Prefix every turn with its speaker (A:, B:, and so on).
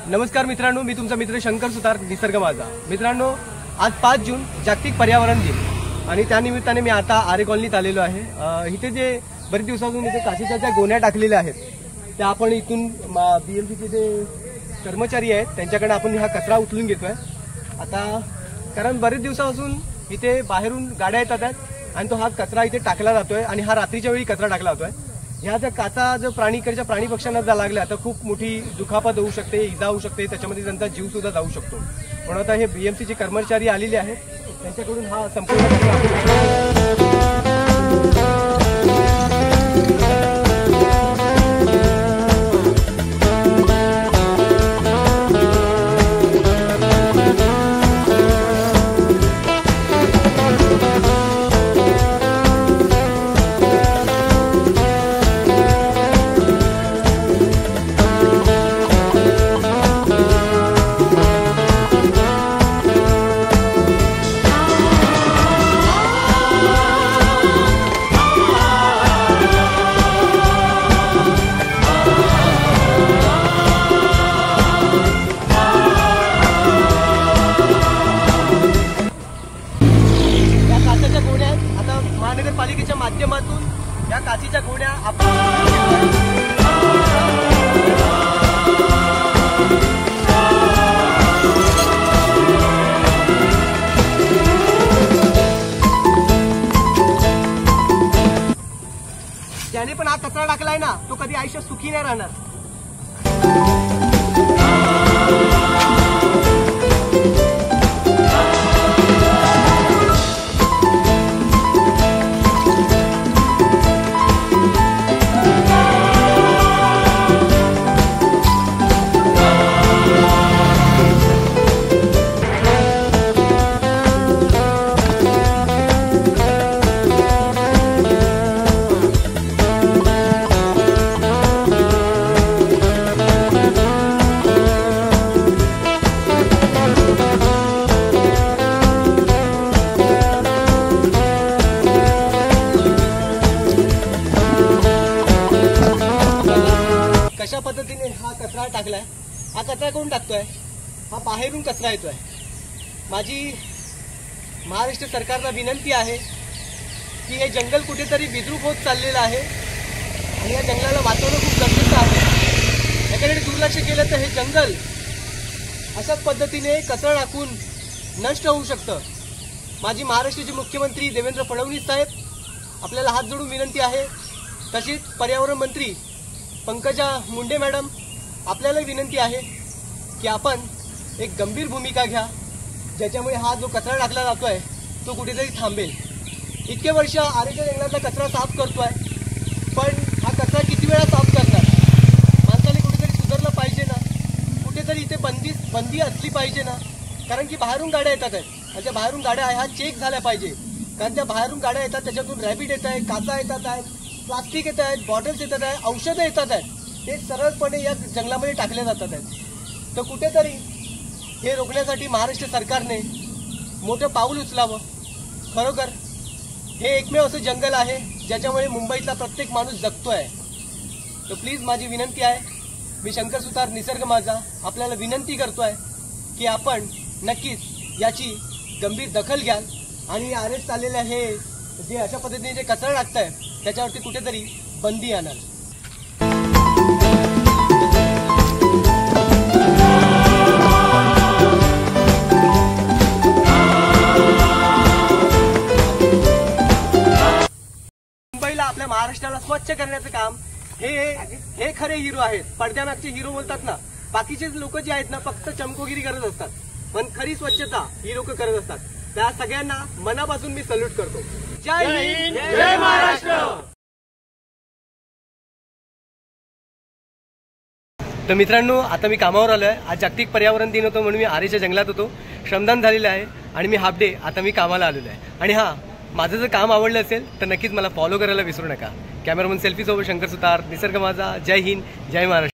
A: नमस्कार मित्रांनो, मी तुमचा मित्र शंकर सुतार, निसर्ग माझा. मित्रांनो, आज 5 जून जागतिक पर्यावरण दिन आणि त्यानिमित्ताने मी आता आरे कॉलनीत आलेलो आहे. इथे जे बरेच दिवसापासून इथे काचेच्या ज्या गोण्या टाकलेल्या आहेत त्या आपण इथून बीएमसीचे जे कर्मचारी आहेत त्यांच्याकडे आपण हा कचरा उचलून घेतोय आता, कारण बरेच दिवसापासून इथे बाहेरून गाड्या येतात आहेत आणि तो हा कचरा इथे टाकला जातोय आणि हा रात्रीच्या वेळी कचरा टाकला जातोय. ह्या जर काचा जर प्राणी पक्ष्यांना जर लागल्या तर खूप मोठी दुखापत होऊ शकते, इजा होऊ शकते, त्याच्यामध्ये त्यांचा जीव सुद्धा जाऊ शकतो. म्हणून आता हे बीएमसीचे कर्मचारी आलेले आहेत, त्यांच्याकडून हा संपूर्ण महानगरपालिकेच्या माध्यमातून या काचेच्या गोण्या ज्याने पण हा कचरा टाकलाय ना तो कधी आयुष्यात सुखी नाही राहणार. कशा पद्धतीने हा कचरा टाकलाय, हा कचरा कोण टाकतोय? हा बाहेरून कचरा येतोय. माझी महाराष्ट्र सरकारला विनंती आहे की हे जंगल कुठेतरी विद्रूप होत चाललेलं आहे आणि या जंगलाला वाचवणं खूप गरजेचं आहे. याकडे दुर्लक्ष केलं तर हे जंगल अशाच पद्धतीने कचरा टाकून नष्ट होऊ शकतं. माझी महाराष्ट्राचे मुख्यमंत्री देवेंद्र फडणवीस साहेब आपल्याला हात जोडून विनंती आहे, तशीच पर्यावरण मंत्री पंकजा मुंडे मॅडम आपल्याला विनंती आहे की आपण एक गंभीर भूमिका घ्या, ज्याच्यामुळे हा जो कचरा टाकला जातोय तो कुठेतरी थांबेल. इतके वर्ष आरेच्या जंगलातला कचरा साफ करतोय, पण हा कचरा किती वेळा साफ करणार? माणसाने कुठेतरी सुधारलं पाहिजे ना, कुठेतरी इथे बंदी असली पाहिजे ना, कारण की बाहेरून गाड्या येतात आहेत आणि त्या बाहेरून गाड्या ह्या चेक झाल्या पाहिजे, कारण त्या बाहेरून गाड्या येतात त्याच्यातून रॅबिट येत आहे, काचा येतात आहेत, प्लास्टिक येत आहेत, बॉटल्स येतात आहेत, औषधं येतात आहेत, ते सरळपणे या जंगलामध्ये टाकले जातात आहेत. तर कुठेतरी हे रोखण्यासाठी महाराष्ट्र सरकारने मोठं पाऊल उचलावं. खरोखर हे एकमेव असं जंगल आहे ज्याच्यामुळे मुंबईतला प्रत्येक माणूस जगतोय. तर प्लीज माझी विनंती आहे, मी शंकर सुतार निसर्ग माझा आपल्याला विनंती करतोय की आपण नक्कीच याची गंभीर दखल घ्याल आणि आरेस्ट चाललेलं हे जे अशा पद्धतीने जे कचरा टाकताय त्याच्यावरती कुठेतरी बंदी आणाल. मुंबईला आपल्या महाराष्ट्राला स्वच्छ करण्याचं काम हे खरे हिरो आहेत. पडद्यामागचे हिरो बोलतात ना, बाकीचे लोक जे आहेत ना फक्त चमकोगिरी करत असतात, पण खरी स्वच्छता ही लोक करत असतात. त्या सगळ्यांना मनापासून मी सल्यूट करतो. जय हिंद, जय महाराष्ट्र. तर मित्रांनो, आता मी कामावर आलोय. आज जागतिक पर्यावरण दिन होतो म्हणून मी आरेच्या जंगलात होतो. श्रमदान झालेलं आहे आणि मी हाफ डे आता मी कामाला आलेलो आहे. आणि हा, माझं जर काम आवडलं असेल तर नक्कीच मला फॉलो करायला विसरू नका. कॅमेरामन सेल्फी सोबत शंकर सुतार, निसर्ग माझा. जय हिंद, जय महाराष्ट्र.